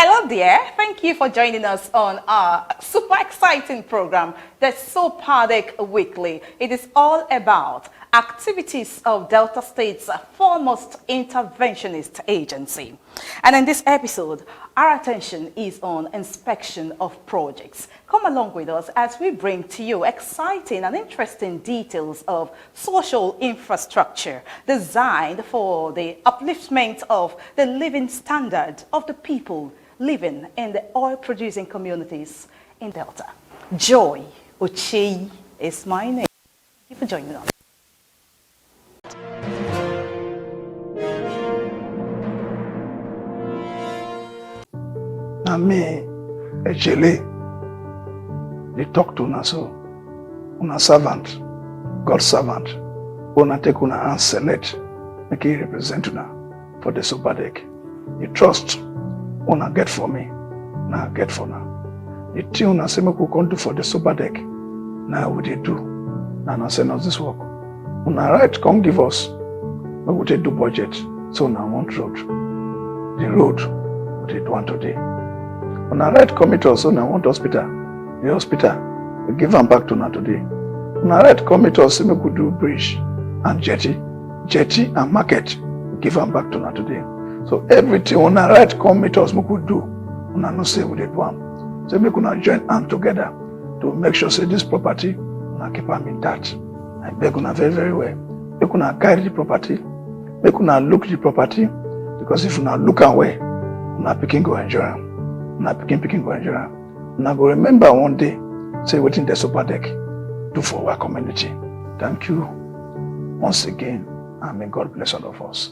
Hello there, thank you for joining us on our super exciting program, Desopadec Weekly. It is all about activities of Delta State's foremost interventionist agency. And in this episode, our attention is on inspection of projects. Come along with us as we bring to you exciting and interesting details of social infrastructure designed for the upliftment of the living standard of the people living in the oil-producing communities in Delta. Joy Ochei is my name. Thank you for joining us. Na me, Echele, they talk to una so, una servant, God's servant, una take una and select, make he represent una for the Desopadec. You trust, una get for me, na get for now. The thing una say make we come do for the Desopadec, now we dey do, na na send us this work. Una right, come give us, make we take do budget, so una want road. The road, we dey do one today. On our right commit us on want hospital. The hospital, we give them back to now today. On our right commit us, we could do bridge and jetty and market, we give them back to now today. So everything on our right commit us, we could do. On our no say we did one. So we could join hands together to make sure say this property, we keep them intact. I beg una very, very well. We could guide the property. We could look the property, because if we not look away, we not picking go enjoy them. Na picking go Nigeria. Na go remember one day, say what in Desopadec do for our community. Thank you once again, and may God bless all of us.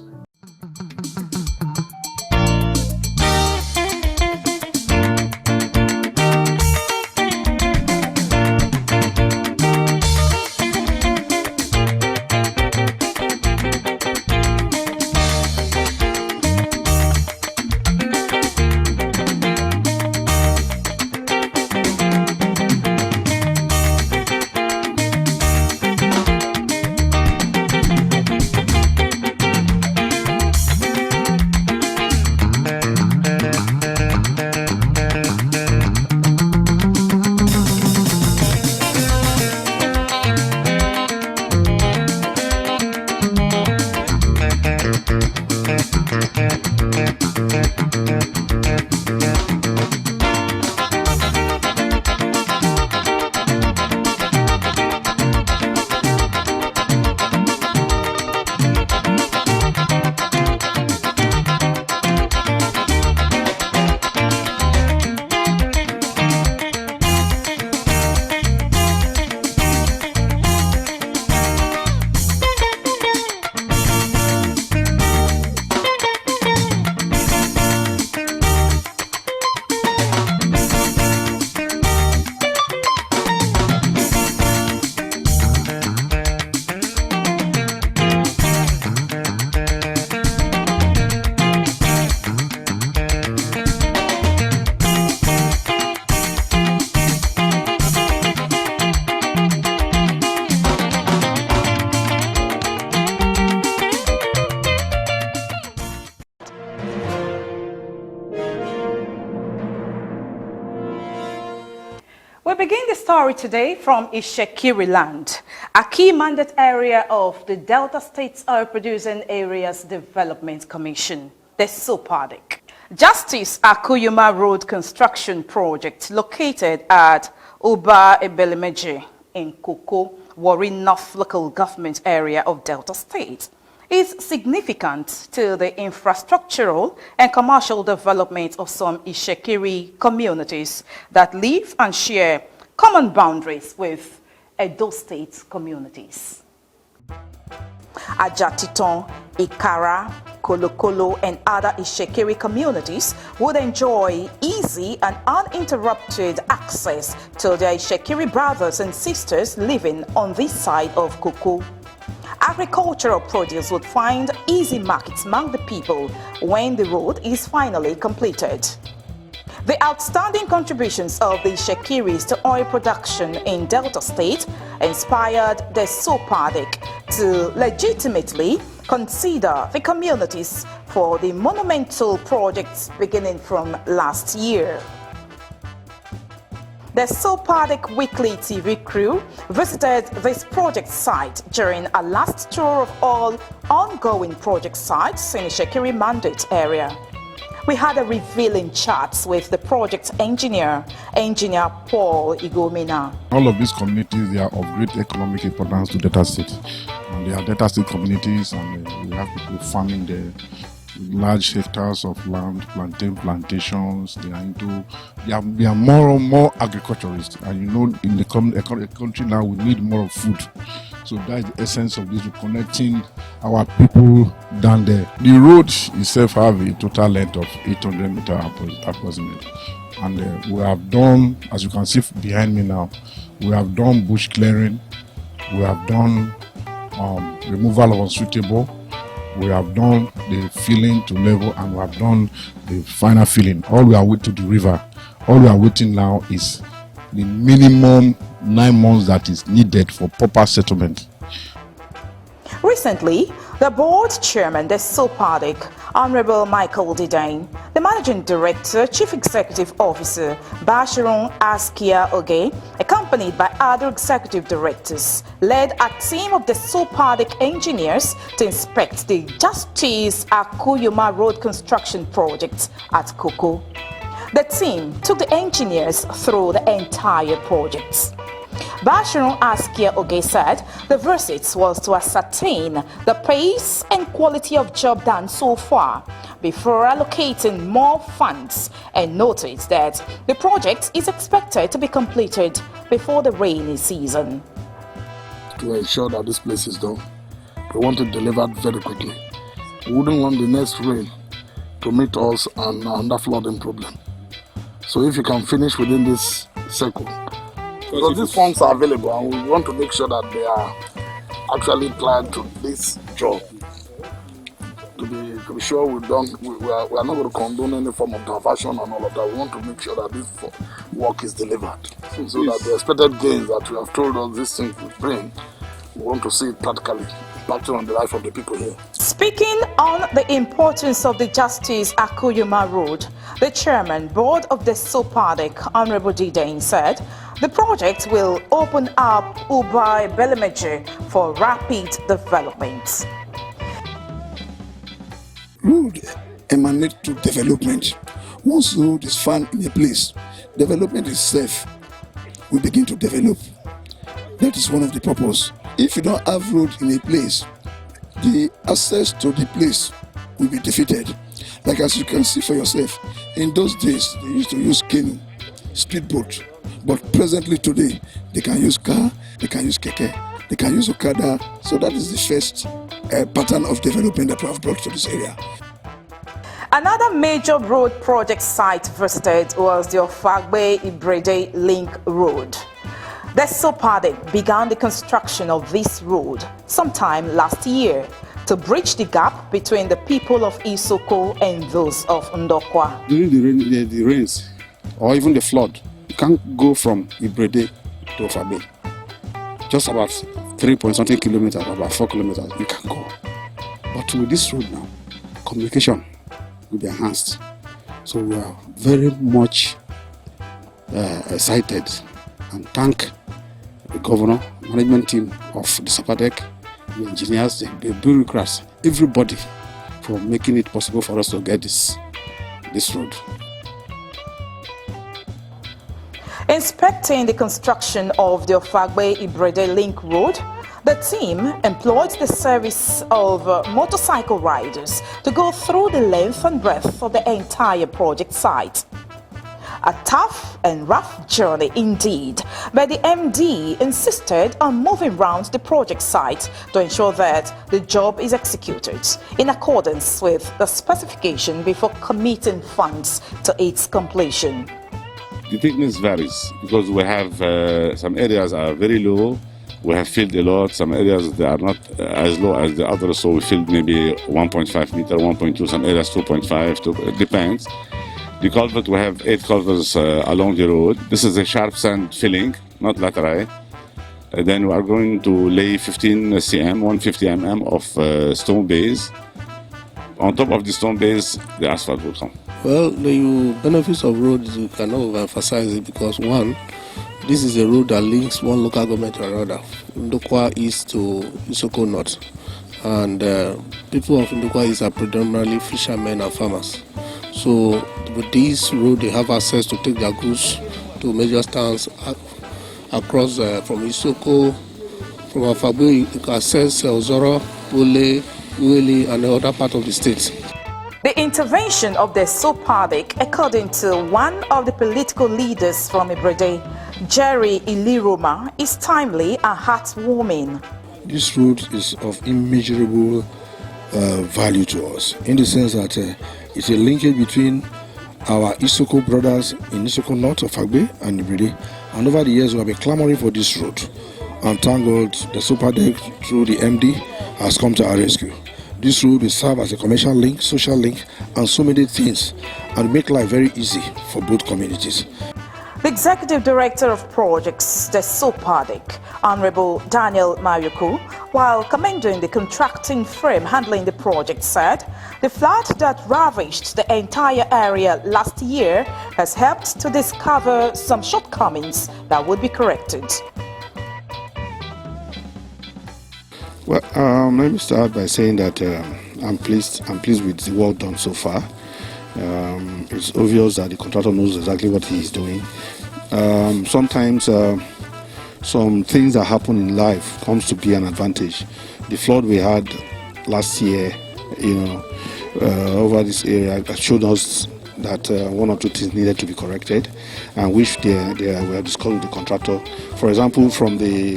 We begin the story today from Ishekiri land, a key mandate area of the Delta State's Oil Producing Areas Development Commission, the Desopadec. Justice Akuyuma Road Construction Project, located at Uba Ebelemeji in Koko, Warri North Local Government Area of Delta State, is significant to the infrastructural and commercial development of some Ishekiri communities that live and share common boundaries with Edo State communities. Ajatiton, Ikara, Kolokolo, and other Ishekiri communities would enjoy easy and uninterrupted access to their Ishekiri brothers and sisters living on this side of Koko. Agricultural produce would find easy markets among the people when the road is finally completed. The outstanding contributions of the Ishekiris to oil production in Delta State inspired the Desopadec to legitimately consider the communities for the monumental projects beginning from last year. The Desopadec Weekly TV crew visited this project site during a last tour of all ongoing project sites in the Shekiri Mandate area. We had a revealing chat with the project engineer, Engineer Paul Igomina. All of these communities, they are of great economic importance to Delta State. And they are Delta State communities, and we have people farming there. Large hectares of land, plantations. They are more and more agriculturists, and you know, in the country now, we need more of food. So that's the essence of this, connecting our people down there. The road itself have a total length of 800 meters approximately, and we have done, as you can see behind me now, we have done bush clearing, we have done removal of unsuitable. We have done the filling to level, and we have done the final filling. All we are waiting to the river. All we are waiting now is the minimum 9 months that is needed for proper settlement. Recently, the board chairman, Desopadec, Honorable Michael Didane, the managing director, chief executive officer, Bashirun Askia Oge, accompanied by other executive directors, led a team of the Desopadec engineers to inspect the Justice Akuyuma Road construction project at Koko. The team took the engineers through the entire project. Bashirun Askia Oge said the visit was to ascertain the pace and quality of job done so far before allocating more funds, and noted that the project is expected to be completed before the rainy season. To ensure that this place is done, we want it delivered very quickly. We wouldn't want the next rain to meet us and another flooding problem. So if you can finish within this circle, because these funds are available, and we want to make sure that they are actually applied to this job. To be sure we are not going to condone any form of diversion and all of that. We want to make sure that this work is delivered, so that the expected gains that we have told us this thing will bring, we want to see it practically impacting on the life of the people here. Speaking on the importance of the Justice Akuyuma Road, the chairman, board of the Desopadec, Honorable Didane, said the project will open up Ubai Belemeje for rapid development. Road emanates to development. Once road is found in a place, development itself will begin to develop. That is one of the purpose. If you don't have road in a place, the access to the place will be defeated. Like as you can see for yourself, in those days they used to use canoe, speedboat, but presently today they can use car, they can use keke, they can use okada. So that is the first pattern of development that we have brought to this area. Another major road project site visited was the Ofagbe-Ibrede Link Road. The Desopadec began the construction of this road sometime last year to bridge the gap between the people of Isoko and those of Ndokwa. During the rains or even the flood, you can't go from Ibrede to Ofagbe. Just about 3-point-something kilometers, about 4 kilometers, you can go. But with this road now, communication will be enhanced. So we are very much excited and thank the governor, management team of Desopadec, the engineers, the bureaucrats, everybody for making it possible for us to get this road. Inspecting the construction of the Ofagbe-Ibrede Link Road, the team employed the service of motorcycle riders to go through the length and breadth of the entire project site. A tough and rough journey indeed, but the MD insisted on moving round the project site to ensure that the job is executed in accordance with the specification before committing funds to its completion. The thickness varies because we have some areas are very low. We have filled a lot. Some areas they are not as low as the others, so we filled maybe 1.5 meter, 1.2. Some areas 2.5. It depends. The culvert, we have 8 culverts along the road. This is a sharp sand filling, not laterite. Then we are going to lay 15 cm, 150 mm of stone base. On top of the stone base, the asphalt will come. Well, the benefits of roads, you cannot overemphasize it because one, this is a road that links one local government to another, Ndukwa East to Isoko North. And people of Ndukwa East are predominantly fishermen and farmers. So with this road, they have access to take their goods to major towns across from Isoko, from Afagbe, you can access Ozoro, Wole, Ueli, and the other part of the state. The intervention of the Desopadec, according to one of the political leaders from Ibrede, Jerry Iliroma, is timely and heartwarming. This road is of immeasurable value to us, in the sense that it's a linkage between our Isoko brothers in Isoko North of Agbe and Ibrede. And over the years, we have been clamoring for this road. And thank God, the Desopadec, through the MD, has come to our rescue. This road will serve as a commercial link, social link, and so many things, and make life very easy for both communities. The Executive Director of Projects, the Desopadec, Honorable Daniel Mayuku, while commending the contracting firm handling the project, said the flood that ravaged the entire area last year has helped to discover some shortcomings that would be corrected. Well, let me start by saying that I'm pleased with the work done so far. It's obvious that the contractor knows exactly what he is doing. Sometimes some things that happen in life comes to be an advantage. The flood we had last year, over this area showed us that one or two things needed to be corrected, and which they were discussing with the contractor. For example, from the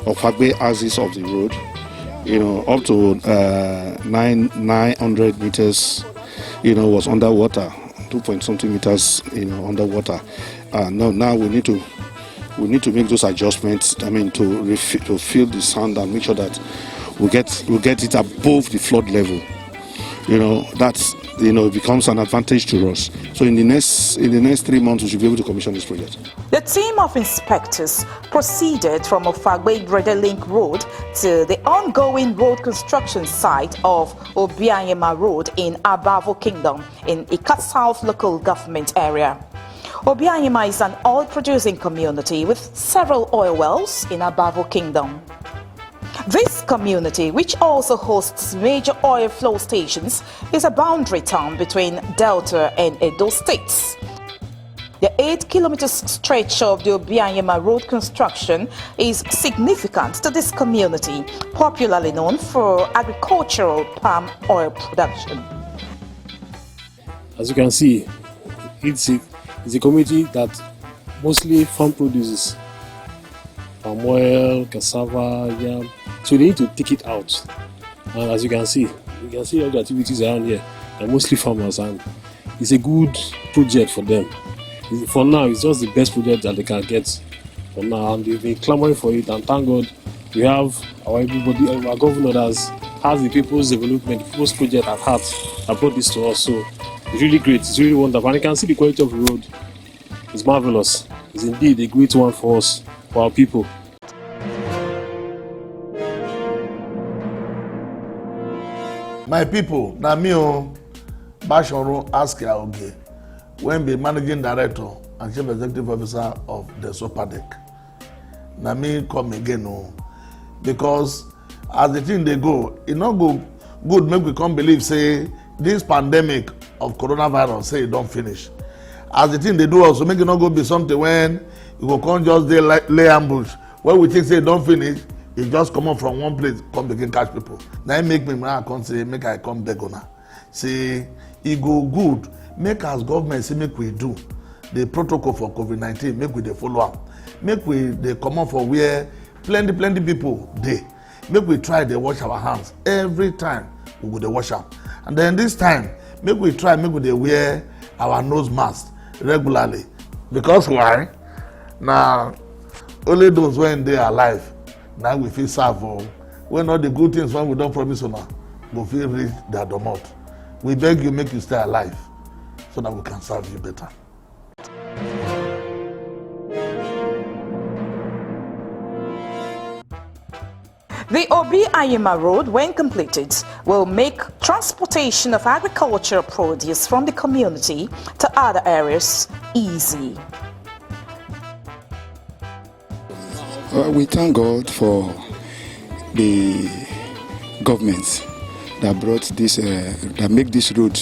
Ofagbe axis of the road, up to 900 meters, was underwater, 2-point-something meters, underwater. Now we need to make those adjustments. To fill the sand and make sure that we get it above the flood level. That's it becomes an advantage to us. So in the next 3 months, we should be able to commission this project. The team of inspectors proceeded from Ofagbe-Ibrede Link Road to the ongoing road construction site of Obianyema Road in Abavo Kingdom in Ika South local government area. Obianyema is an oil-producing community with several oil wells in Abavo Kingdom. This community, which also hosts major oil flow stations, is a boundary town between Delta and Edo states. The 8-kilometer stretch of the Obianyema road construction is significant to this community, popularly known for agricultural palm oil production. As you can see, it's a community that mostly farm produces palm oil, cassava, yam. So they need to take it out. And as you can see all the activities around here. They're mostly farmers, and it's a good project for them. For now, it's just the best project that they can get for now, and they've been clamoring for it. And thank God, we have our governor that has the people's development, the people's project at heart that brought this to us. So it's really great, it's really wonderful. And you can see the quality of the road. It's marvelous. It's indeed a great one for us, for our people. My people, na me Bashoru ask Yaoge, when be managing director and chief executive officer of the Desopadec. Na me come again because as the thing they go, it not go good make we come believe say this pandemic of coronavirus say it don't finish. As the thing they do also make it not go be something when you go come just dey lay ambush. When we think say it don't finish, it just come up from one place, come begin catch people. Now it make me when I come say make I come beg una. Say it go good. Make as government say make we do the protocol for COVID-19. Make we dey follow up. Make we dey come up for where plenty people dey. Make we try dey wash our hands every time we go dey wash am. And then this time make we try make we dey wear our nose mask regularly. Because why? Now only those when they are alive. Now we feel serve when all the good things when we don't promise una go feel reach their domot. We beg you make you stay alive so that we can serve you better. The Obianyema Road, when completed, will make transportation of agricultural produce from the community to other areas easy. We thank God for the government that brought this, that make this road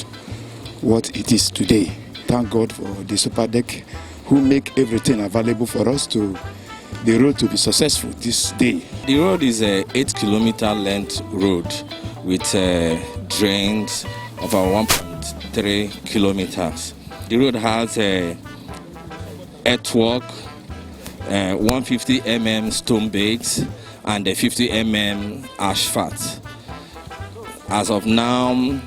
what it is today. Thank God for Desopadec, who make everything available for us to the road to be successful this day. The road is a 8-kilometer length road with drains of about 1.3 kilometers. The road has a earthwork, 150 mm stone beds and a 50 mm asphalt. As of now,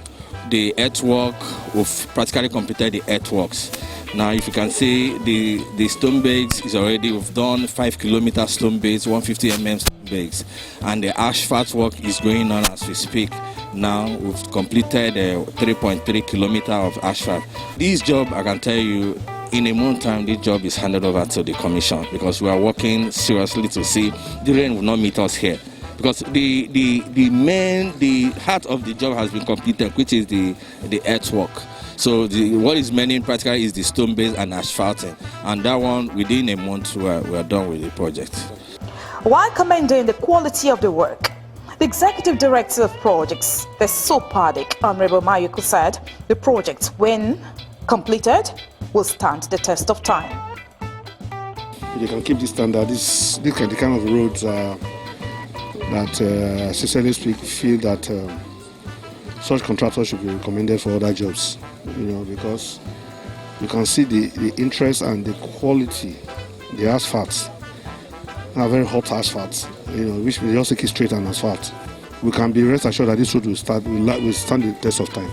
the earthwork, we've practically completed the earthworks. Now, if you can see, the stone beds is already, we've done 5 kilometer stone beds, 150 mm stone beds, and the asphalt work is going on as we speak. Now, we've completed 3.3 kilometer of asphalt. This job, I can tell you, in a month time, this job is handed over to the commission because we are working seriously to see the rain will not meet us here. Because the heart of the job has been completed, which is the earthwork. So what is remaining practically is the stone base and asphalting, and that one within a month we are done with the project. While commending the quality of the work, the Executive Director of Projects, Desopadec, Honorable Mayuku, said the project, when completed, will stand the test of time. If they can keep this standard, this kind of roads that sincerely feel that such contractors should be recommended for other jobs, because you can see the interest and the quality, the asphalts, are very hot asphalts, which we just take it straight on asphalt. We can be rest assured that this road will stand the test of time.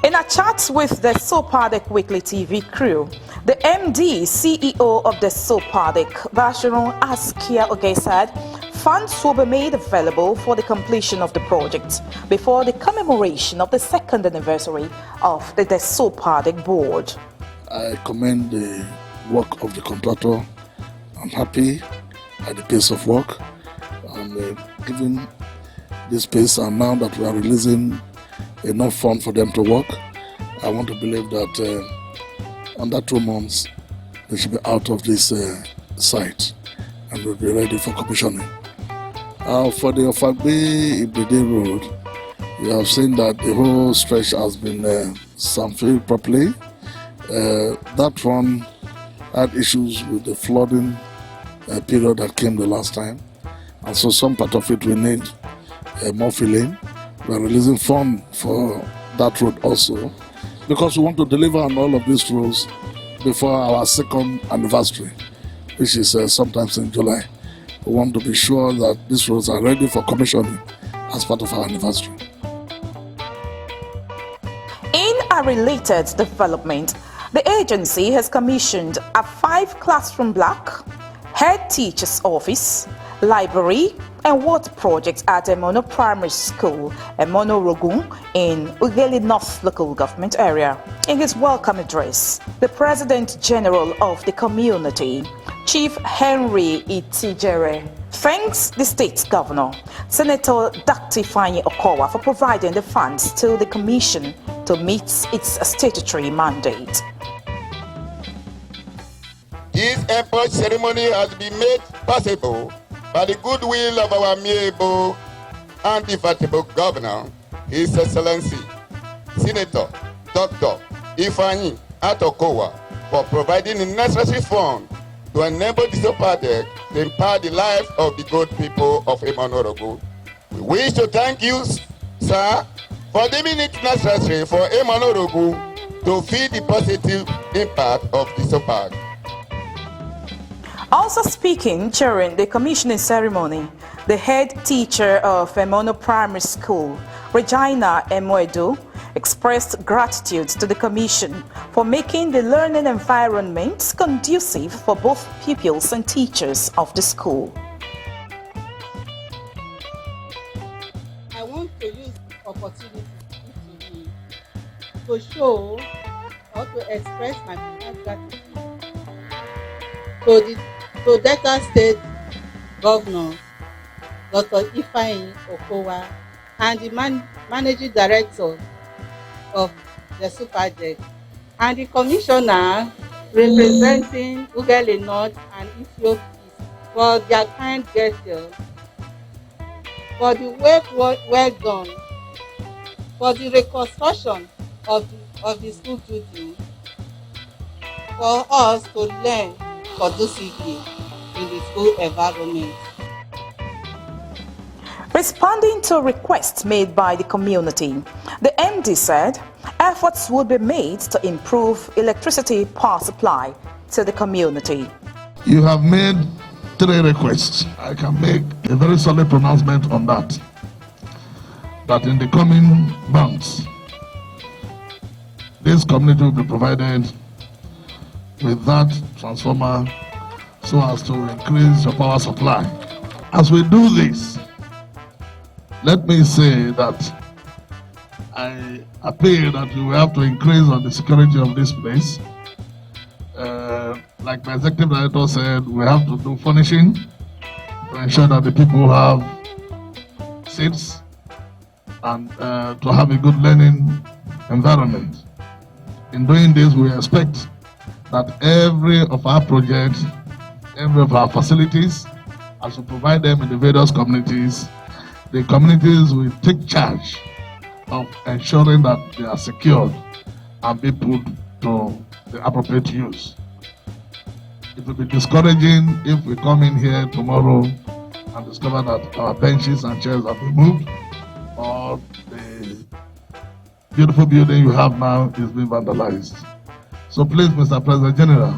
In a chat with the Desopadec Weekly TV crew, the MD, CEO of the Desopadec, Basharon Askia Oge, said funds will be made available for the completion of the project before the commemoration of the 2nd anniversary of the Desopadec board. I commend the work of the contractor. I'm happy at the pace of work. And given this pace, and now that we are releasing enough funds for them to work, I want to believe that under 2 months they should be out of this site and will be ready for commissioning. For the Desopadec road, we have seen that the whole stretch has been filled properly. That one had issues with the flooding period that came the last time, and so some part of it we need more filling. We are releasing funds for that road also, because we want to deliver on all of these roads before our 2nd anniversary, which is sometimes in July. We want to be sure that these roads are ready for commissioning as part of our anniversary. In a related development, the agency has commissioned a 5-classroom block, head teacher's office, library, and water project at Emono Primary School, Emono Rogun, in Ugeli North Local Government Area. In his welcome address, the President General of the community, Chief Henry Itijere, thanks the state governor, Senator Dr. Ifeanyi Okowa, for providing the funds to the commission to meet its statutory mandate. This airport ceremony has been made possible by the goodwill of our amiable and indefatigable governor, His Excellency, Senator Dr. Ifeanyi Okowa, for providing the necessary funds to enable Desopadec to empower the lives of the good people of Emono. We wish to thank you, sir, for deeming it necessary for Emono to feel the positive impact of Desopadec. Also speaking during the commissioning ceremony, the head teacher of Emono Primary School, Regina Emoedu, expressed gratitude to the commission for making the learning environment conducive for both pupils and teachers of the school. I want to use the opportunity to show or to express my gratitude to Delta State Governor Dr. Ifeanyi Okowa and the managing director of Desopadec, and the commissioner representing Ughelli North and Ethiopia for their kind gesture, for the work well done, for the reconstruction of the school building, for us to learn conducively in the school environment. Responding to requests made by the community, the MD said efforts would be made to improve electricity power supply to the community. You have made 3 requests. I can make a very solid pronouncement on that. That in the coming months, this community will be provided with that transformer so as to increase your power supply. As we do this, let me say that I appeal that you will have to increase on the security of this place. Like my executive director said, we have to do furnishing to ensure that the people have seats and to have a good learning environment. In doing this, we expect that every of our projects, every of our facilities, as we provide them in the various communities, the communities will take charge of ensuring that they are secured and be put to the appropriate use. It will be discouraging if we come in here tomorrow and discover that our benches and chairs have been moved, or the beautiful building you have now is being vandalized. So please, Mr. President General,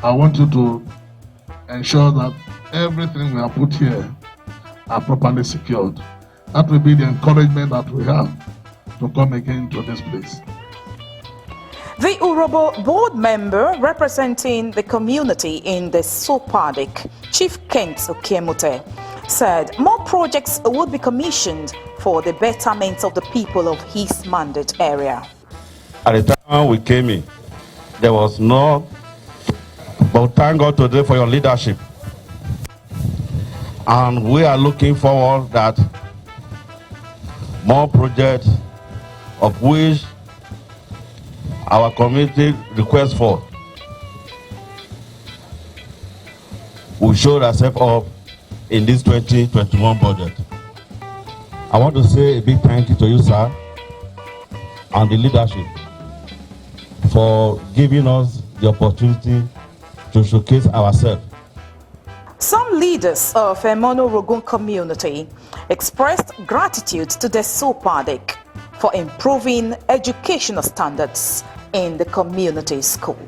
I want you to ensure that everything we have put here are properly secured. That will be the encouragement that we have to come again to this place. The Urobo board member representing the community in the Desopadec, Chief Kent Okemute, said more projects would be commissioned for the betterment of the people of his mandate area. At the time we came in, there was no, but thank God today for your leadership. And we are looking forward that more projects of which our community requests for will show ourselves up in this 2021 budget. I want to say a big thank you to you, sir, and the leadership for giving us the opportunity to showcase ourselves. Some leaders of the Mono-Rogun community expressed gratitude to the Desopadec for improving educational standards in the community school.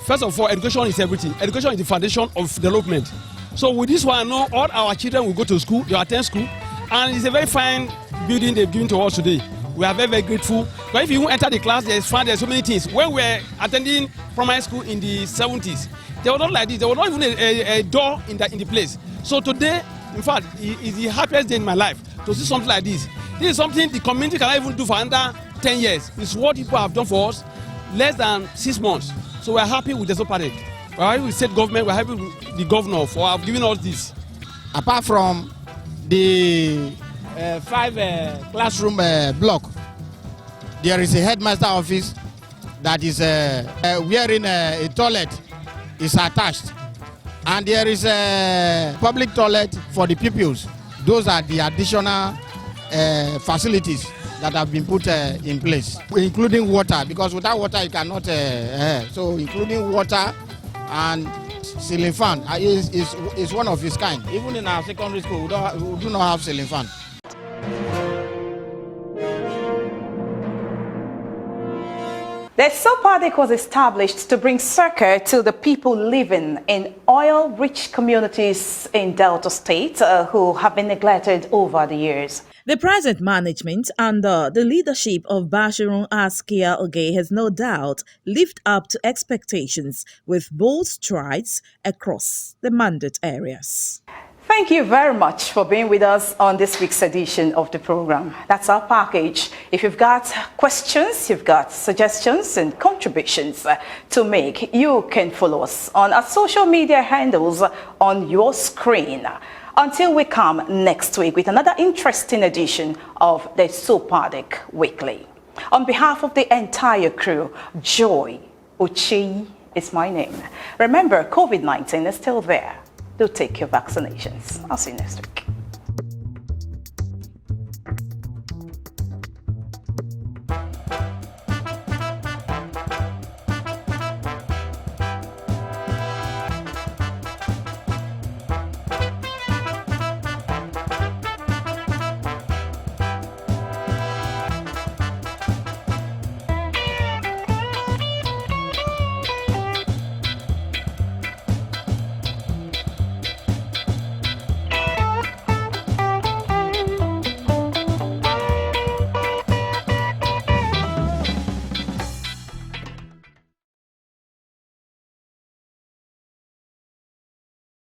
First of all, education is everything. Education is the foundation of development. So with this one, I know all our children will go to school, they attend school, and it's a very fine building they've given to us today. We are very, very grateful. But if you enter the class, there's so many things. When we were attending primary school in the 70s, they were not like this. There was not even a door in the place. So today, in fact, it's the happiest day in my life to see something like this. This is something the community cannot even do for under 10 years. It's what people have done for us less than 6 months. So we're happy with the Desopadec. We're happy with state government. We're happy with the governor for giving us this. Apart from the 5 classroom block, there is a headmaster office that is wherein a toilet is attached, and there is a public toilet for the pupils. Those are the additional facilities that have been put in place, including water, because without water you cannot, so including water and ceiling fan is one of its kind. Even in our secondary school, we do not have ceiling fan. The Desopadec was established to bring succor to the people living in oil-rich communities in Delta State who have been neglected over the years. The present management under the leadership of Bashirun Askia Oge has no doubt lived up to expectations with bold strides across the mandate areas. Thank you very much for being with us on this week's edition of the program. That's our package. If you've got questions, you've got suggestions and contributions to make, you can follow us on our social media handles on your screen. Until we come next week with another interesting edition of the Desopadec Weekly. On behalf of the entire crew, Joy Uchi is my name. Remember, COVID-19 is still there. Do take your vaccinations. I'll see you next week.